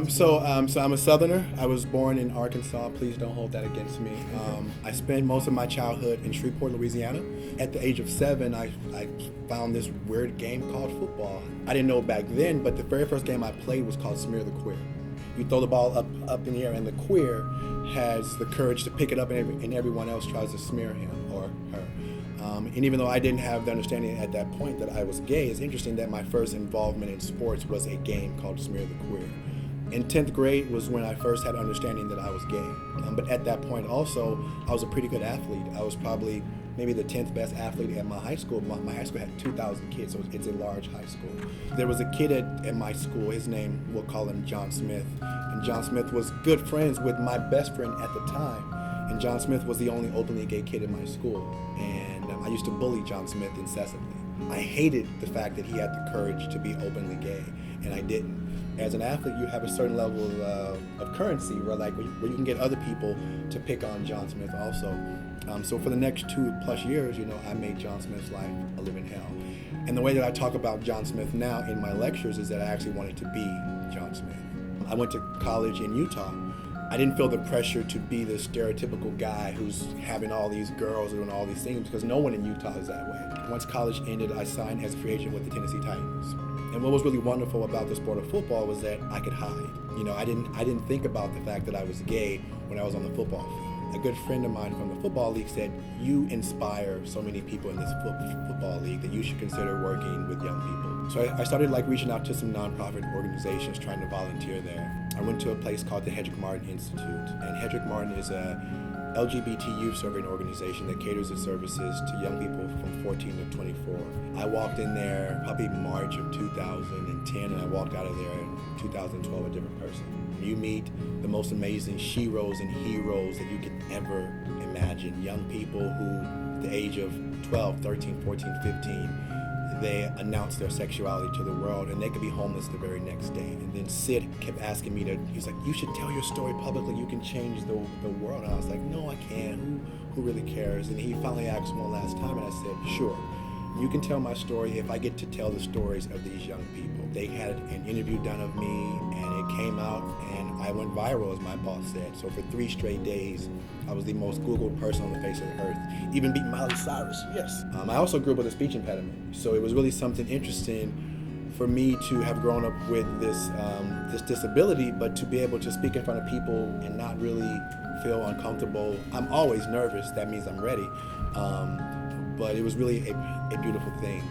So I'm a Southerner. I was born in Arkansas. Please don't hold that against me. I spent most of my childhood in Shreveport, Louisiana. At the age of 7, I found this weird game called football. I didn't know back then, but the very first game I played was called Smear the Queer. You throw the ball up in the air, and the queer has the courage to pick it up, and everyone else tries to smear him or her. And even though I didn't have the understanding at that point that I was gay, it's interesting that my first involvement in sports was a game called Smear the Queer. In 10th grade was when I first had understanding that I was gay. But at that point also, I was a pretty good athlete. I was probably maybe the 10th best athlete at my high school. My high school had 2,000 kids, so it's a large high school. There was a kid at my school, his name, we'll call him John Smith. And John Smith was good friends with my best friend at the time. And John Smith was the only openly gay kid in my school. And I used to bully John Smith incessantly. I hated the fact that he had the courage to be openly gay, and I didn't. As an athlete, you have a certain level of currency where you can get other people to pick on John Smith also. So for the next 2+ years, I made John Smith's life a living hell. And the way that I talk about John Smith now in my lectures is that I actually wanted to be John Smith. I went to college in Utah. I didn't feel the pressure to be the stereotypical guy who's having all these girls and doing all these things, because no one in Utah is that way. Once college ended, I signed as a free agent with the Tennessee Titans. And what was really wonderful about the sport of football was that I could hide. I didn't think about the fact that I was gay when I was on the football field. A good friend of mine from the football league said, "You inspire so many people in this football league that you should consider working with young people." So I started reaching out to some nonprofit organizations trying to volunteer there. I went to a place called the Hedrick Martin Institute, and Hedrick Martin is a LGBT youth serving organization that caters its services to young people from 14 to 24. I walked in there probably March of 2010, and I walked out of there in 2012 a different person. You meet the most amazing sheroes and heroes that you could ever imagine. Young people who, at the age of 12, 13, 14, 15, they announce their sexuality to the world, and they could be homeless the very next day. And then Sid kept asking me he's like, "You should tell your story publicly, you can change the world." And I was like, "No, I can't, who really cares?" And he finally asked one last time, and I said, "Sure, you can tell my story if I get to tell the stories of these young people." They had an interview done of me, and it came out, and I went viral, as my boss said. So for 3 straight days, I was the most Googled person on the face of the earth. Even beat Miley Cyrus, yes. I also grew up with a speech impediment, so it was really something interesting for me to have grown up with this disability, but to be able to speak in front of people and not really feel uncomfortable. I'm always nervous, that means I'm ready. But it was really a beautiful thing.